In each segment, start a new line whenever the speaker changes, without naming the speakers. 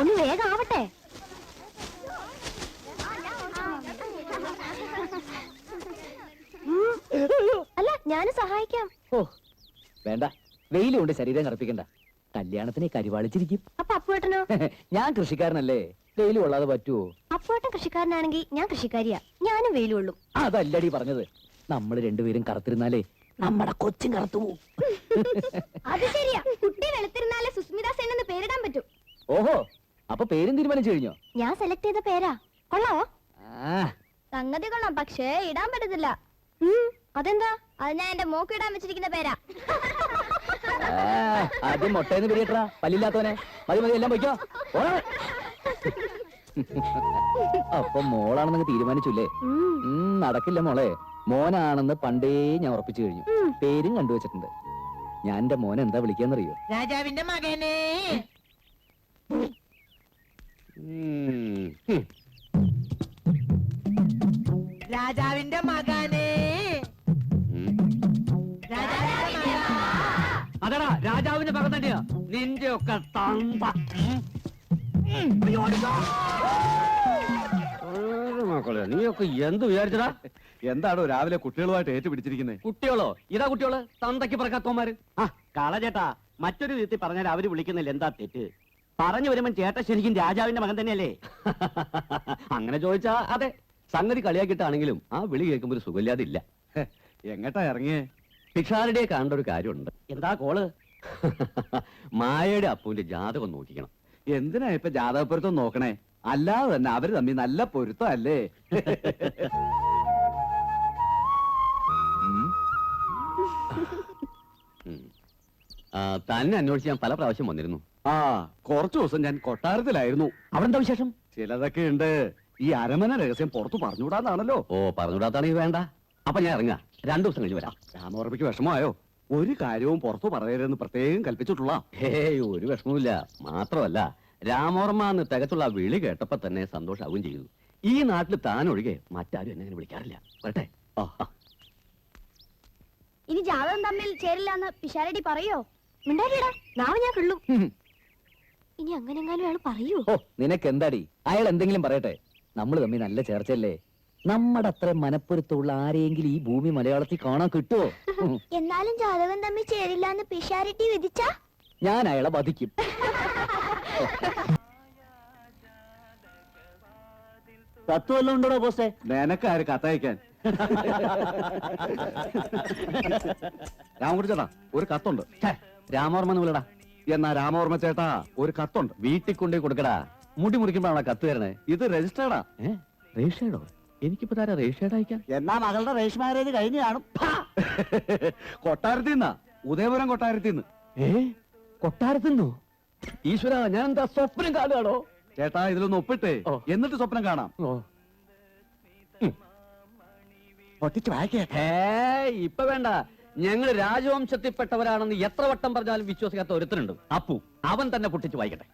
ഒന്ന് വേഗം ആവട്ടെ. അല്ല, ഞാനും സഹായിക്കാം.
ഓ വേണ്ട, വെയിലുകൊണ്ട് ശരീരം കറപ്പിക്കണ്ട. കല്യാണത്തിനെ കരിവാളിച്ചിരിക്കും.
അപ്പൊ അപ്പുവേട്ടനോ?
ഞാൻ കൃഷിക്കാരനല്ലേ, വെയിലും കൊള്ളാതെ പറ്റുവോ?
അപ്പുവേട്ടൻ കൃഷിക്കാരനാണെങ്കിൽ ഞാൻ കൃഷിക്കാരിയാ. ഞാനും വെയിലും ഉള്ളൂ.
അതല്ലടി പറഞ്ഞത്. നമ്മൾ രണ്ടുപേരും കറുത്തിരുന്നാലേ നമ്മുടെ കൊച്ചും കറുത്തു പോവും.
അത് ശരിയാ, കുട്ടി വെളുത്തിരുന്നാലേ സുസ്മിത സെൻ എന്ന് പേരിടാൻ പറ്റും.
ഓഹോ, അപ്പൊ പേരും തീരുമാനിച്ചു കഴിഞ്ഞോ?
ഞാൻ സെലക്ട് ചെയ്ത പേരാ. കൊള്ളാവോ?
സംഗതി കൊള്ളാം, പക്ഷേ ഇടാൻ പറ്റത്തില്ല.
അതെന്താ?
അത് ഞാൻ എന്റെ മോക്ക് ഇടാൻ വെച്ചിരിക്കുന്ന പേരാ.
ആദ്യം മുട്ടേന്ന് പിരിയട്ടാ, പല്ലില്ലാത്തവനെ. മതി മതി, എല്ലാം പൊയ്ക്കോ. അപ്പൊ മോളാണെന്ന് തീരുമാനിച്ചില്ലേ? നടക്കില്ല മോളെ. മോനാണെന്ന് പണ്ടേ ഞാൻ ഉറപ്പിച്ചു കഴിഞ്ഞു. പേരും കണ്ടുവച്ചിട്ടുണ്ട്. ഞാൻ എന്റെ മോനെ എന്താ വിളിക്കാന്നറിയോ?
രാജാവിന്റെ മകനെ. രാജാവിന്റെ മകനെ.
അതെടാ, രാജാവിന്റെ മകൻ തന്നെയാ. നിന്റെ ഒക്കെ മക്കളെ, നീയൊക്കെ എന്ത് വിചാരിച്ചടാ?
എന്താണോ രാവിലെ കുട്ടികളുമായിട്ട് ഏറ്റുപിടിച്ചിരിക്കുന്നത്?
കുട്ടികളോ? ഇതാ കുട്ടികള്, തന്തയ്ക്ക് പറക്കാത്തോമാര്.
ആ കാളചേട്ടാ, മറ്റൊരു വിധത്തിൽ പറഞ്ഞാൽ അവര് വിളിക്കുന്നില്ല, എന്താ തെറ്റ്? പറഞ്ഞു വരുമ്പോ ചേട്ട ശരിക്കും രാജാവിന്റെ മകൻ തന്നെയല്ലേ?
അങ്ങനെ ചോദിച്ചാ അതെ. സംഗതി കളിയാക്കിയിട്ടാണെങ്കിലും ആ വിളി കേൾക്കുമ്പോ ഒരു സുഖമില്ലാതില്ല.
എങ്ങട്ടാ ഇറങ്ങിയേ?
പിഷാരുടെ കാണേണ്ട ഒരു കാര്യമുണ്ട്.
എന്താ കോള്?
മായയുടെ അപ്പുവിന്റെ ജാതകം നോക്കിക്കണം.
എന്തിനാ ഇപ്പൊ ജാതകപ്പൊരുത്തം നോക്കണേ? അല്ലാതെ തന്നെ അവര് തമ്മിൽ നല്ല പൊരുത്തം അല്ലേ?
തന്നെ അന്വേഷിച്ച് ഞാൻ പല പ്രാവശ്യം വന്നിരുന്നു.
ആ, കുറച്ചു ദിവസം ഞാൻ കൊട്ടാരത്തിലായിരുന്നു.
അവിടെന്താ വിശേഷം?
ചിലതൊക്കെ ഉണ്ട്. ഈ അരമന രഹസ്യം പുറത്തു പറഞ്ഞുകൂടാന്നാണല്ലോ.
ഓ, പറഞ്ഞുകൂടാത്താണെങ്കിൽ വേണ്ട. അപ്പൊ ഞാൻ ഇറങ്ങാ, 2 ദിവസം കഴിഞ്ഞ് വരാം.
രാമവർമ്മയ്ക്ക് വിഷമമായോ? ഒരു കാര്യവും പുറത്തു പറയരുതെന്ന് പ്രത്യേകം കൽപ്പിച്ചിട്ടുള്ള.
ഹേയ്, ഒരു വിഷമവുമില്ല. മാത്രമല്ല, രാമവർമ്മ എന്ന് തികച്ചുള്ള വിളി കേട്ടപ്പോ തന്നെ സന്തോഷാവുകയും ചെയ്തു. ഈ നാട്ടിൽ താൻ ഒഴികെ മറ്റാരും എന്നെ വിളിക്കാറില്ല. വരട്ടെ.
ഇനി ജാതകം തമ്മിൽ ചേരില്ലാന്ന് പിഷാരടി പറയോ?
മിണ്ടാടിയടാ, നാവ് ഞാൻ കിള്ളും. ഇനി അങ്ങനെങ്ങാനും അയാൾ പറയൂ?
ഓ, നിനക്ക് എന്താടി? അയാൾ എന്തെങ്കിലും പറയട്ടെ. നമ്മൾ തമ്മിൽ നല്ല ചേർച്ചയല്ലേ? നമ്മുടെ അത്ര മനപ്പൊരുത്തുള്ള ആരെയെങ്കിലും ഈ ഭൂമി മലയാളത്തിൽ കാണാൻ കിട്ടുമോ?
എന്നാലും ജാതകം തമ്മിൽ ചേരില്ലാന്ന് പിഷാരടി വിധിച്ചാ
ഞാൻ അയാളെ വധിക്കും.
തത്വമെല്ലാം ഉണ്ടോ ബോസേ?
നിനക്കാര് കത്തയക്കാൻ? രാമകുടി ചേട്ടാ, ഒരു കത്തുണ്ട്.
രാമവർമ്മ എന്ന് വിളടാ.
എന്നാ രാമവർമ്മ ചേട്ടാ, ഒരു കത്തുണ്ട്.
വീട്ടിൽ കൊണ്ടേ കൊടുക്കടാ. മുടി മുറിക്കുമ്പോഴാണ് കത്ത് തരണേ.
ഇത് രജിസ്റ്റേർഡാ.
രജിസ്റ്റേർഡോ? എനിക്കിപ്പോ താരാ രജിസ്റ്റേർഡ് അയക്കാൻ?
എന്നാ മകളുടെ രജിസ്റ്റർ മാരേജ് കഴിഞ്ഞു കാണും.
കൊട്ടാരത്തിൽ നിന്നാ, ഉദയപുരം കൊട്ടാരത്തിൽ നിന്ന്.
കൊട്ടാരത്തിന്നോ? ഈശ്വര, ഞാൻ എന്താ സ്വപ്നം കാണുകയാണോ?
ചേട്ടാ, ഇതിലൊന്ന് ഒപ്പിട്ടേ, എന്നിട്ട് സ്വപ്നം കാണാം.
പൊട്ടിച്ച് വായിക്കേ.
ഇപ്പൊ വേണ്ട. ഞങ്ങൾ രാജവംശത്തിൽപ്പെട്ടവരാണെന്ന് എത്ര വട്ടം പറഞ്ഞാലും വിശ്വസിക്കാത്ത ഒരുത്തനുണ്ട്, അപ്പു. അവൻ തന്നെ പൊട്ടിച്ച് വായിക്കട്ടെ.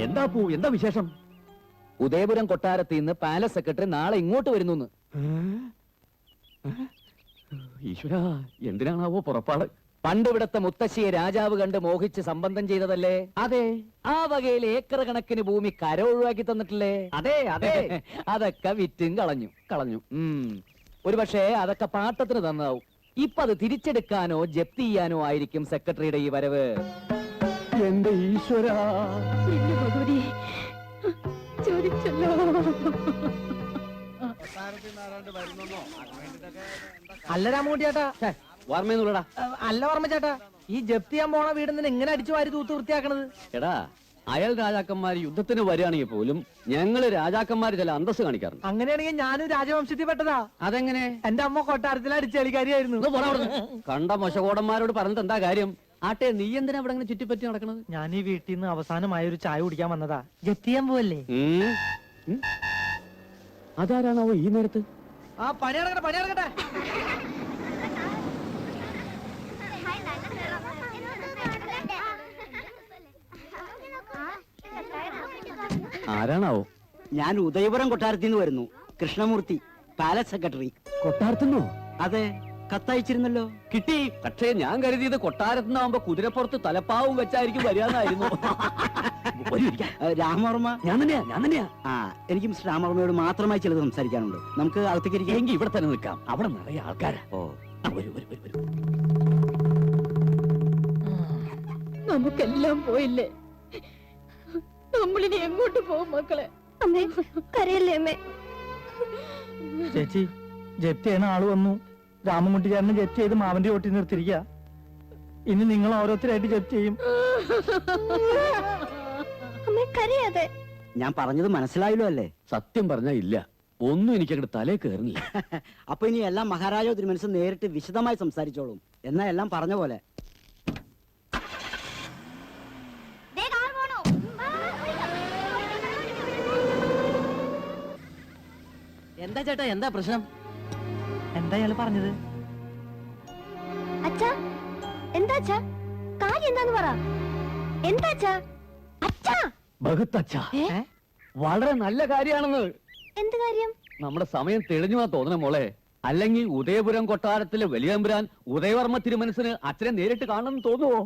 എന്താ അപ്പു, എന്താ വിശേഷം?
ഉദയപുരം കൊട്ടാരത്തിൽ നിന്ന് പാലസ് സെക്രട്ടറി നാളെ ഇങ്ങോട്ട് വരുന്നു.
ഈശ്വര, എന്തിനാണാവോ പുറപ്പാട്?
പണ്ടിവിടത്തെ മുത്തശ്ശിയെ രാജാവ് കണ്ട് മോഹിച്ച് സംബന്ധം ചെയ്തതല്ലേ?
അതെ.
ആ വകയിൽ ഏക്കർ കണക്കിന് ഭൂമി കര ഒഴിവാക്കി തന്നിട്ടില്ലേ?
അതെ അതെ.
അതൊക്കെ വിറ്റും കളഞ്ഞു. ഒരു പക്ഷേ അതൊക്കെ പാട്ടത്തിന് തന്നതാവും. ഇപ്പൊ അത് തിരിച്ചെടുക്കാനോ ജപ്തി ചെയ്യാനോ ആയിരിക്കും സെക്രട്ടറിയുടെ ഈ വരവ്.
എന്റെ ഈശ്വര,
ചോദിച്ചല്ലോ.
അല്ല രാമകുട്ടി ചേട്ടാ,
വർമ്മയെന്നുള്ളടാ.
അല്ല വർമ്മ ചേട്ടാ, ഈ ജപ്തി ചെയ്യാൻ പോണ വീടിന് എങ്ങനെ അടിച്ചു വാരി തൂത്ത് വൃത്തിയാക്കണത്?
എടാ, അയൽ രാജാക്കന്മാർ യുദ്ധത്തിന് വരികയാണെങ്കിൽ പോലും ഞങ്ങള് രാജാക്കന്മാർ ചില അന്തസ് കാണിക്കാറുണ്ട്.
അങ്ങനെയാണെങ്കിൽ ഞാനും രാജവംശത്തിൽ പെട്ടതാ.
അതെങ്ങനെ?
എന്റെ അമ്മ കൊട്ടാരത്തിൽ അടിച്ചളിക്കാരിയായിരുന്നു.
കണ്ട മൊശകോടന്മാരോട് പറഞ്ഞിട്ട് എന്താ കാര്യം? ആട്ടെ, നീ എന്തിനാ ഇവിടെ അങ്ങനെ ചുറ്റിപ്പറ്റി നടക്കണത്?
ഞാൻ ഈ വീട്ടിൽ നിന്ന് അവസാനമായ ഒരു ചായ കുടിക്കാൻ വന്നതാ. ജപ്തി ചെയ്യാൻ പോവല്ലേ?
അതാരാണാവോ ഈ നേരത്ത്?
ആ, പണി നടക്കട്ടെ.
ആരാണാവോ?
ഞാൻ ഉദയപുരം കൊട്ടാരത്തിൽ നിന്ന് വരുന്നു. Krishnamurthy, palace secretary.
കൊട്ടാരത്തിന്നോ?
അതെ. കത്തയച്ചിരുന്നല്ലോ.
കിട്ടി. പക്ഷേ ഞാൻ കരുതിയത് കൊട്ടാരത്തിനാവുമ്പോ കുതിരപ്പുറത്ത് തലപ്പാവും വെച്ചായിരിക്കും വരികയെന്നായിരുന്നു.
രാമവർമ്മ
ഞാൻ തന്നെയാ.
ആ എനിക്ക് മിസ്റ്റർ രാമവർമ്മയോട് മാത്രമായി ചിലത് സംസാരിക്കാനുണ്ട്. നമുക്ക് അകത്തേക്ക് ഇരിക്കാം.
എങ്കിൽ ഇവിടെ തന്നെ നിൽക്കാം. അവിടെ നിറയെ ആൾക്കാരാ.
ഓ
വരൂ.
നമുക്കെല്ലാം പോയില്ലേ? നമ്മളിനി എങ്ങോട്ട് പോകും മക്കളെ? അമ്മേ കരയല്ലേ അമ്മേ.
ചേച്ചി ജപ്തി ചെയ്യുന്ന ആള് വന്നു. രാമൻകുട്ടി ചേട്ടനെ ജപ്തി ചെയ്ത് മാവന്റെ ചോട്ടി നിർത്തിരിക്കുക. ഇനി നിങ്ങൾ ഓരോരുത്തരായിട്ട് ജപ്തി ചെയ്യും.
അമ്മേ കരയാതെ.
ഞാൻ പറഞ്ഞത് മനസ്സിലായല്ലോ അല്ലേ?
സത്യം പറഞ്ഞാ ഇല്ല, ഒന്നും എനിക്ക് അങ്ങോട്ട് തലേ കയറുന്നില്ല.
അപ്പൊ ഇനി എല്ലാം മഹാരാജോ തിരുമനസ് നേരിട്ട് വിശദമായി സംസാരിച്ചോളും. എന്നാ എല്ലാം പറഞ്ഞ പോലെ.
എന്താ ചേട്ടാ, എന്താ പ്രശ്നം? എന്താ ഇയാള് പറഞ്ഞത്?
അച്ഛാ എന്താ അച്ഛാ? കാര്യം എന്താന്ന് പറ. എന്താ അച്ഛാ? അച്ഛാ
ബഹുത്തച്ഛാ,
ഏ?
വളരെ നല്ല കാര്യമാണെന്ന്.
എന്ത് കാര്യം?
നമ്മുടെ സമയം തെളിഞ്ഞു തോന്നണ മോളെ. അല്ലെങ്കിൽ ഉദയപുരം കൊട്ടാരത്തിലെ വലിയമ്പുരാൻ ഉദയവർമ്മ തിരുമനസിന് അച്ഛനെ നേരിട്ട് കാണണമെന്ന് തോന്നുവോ?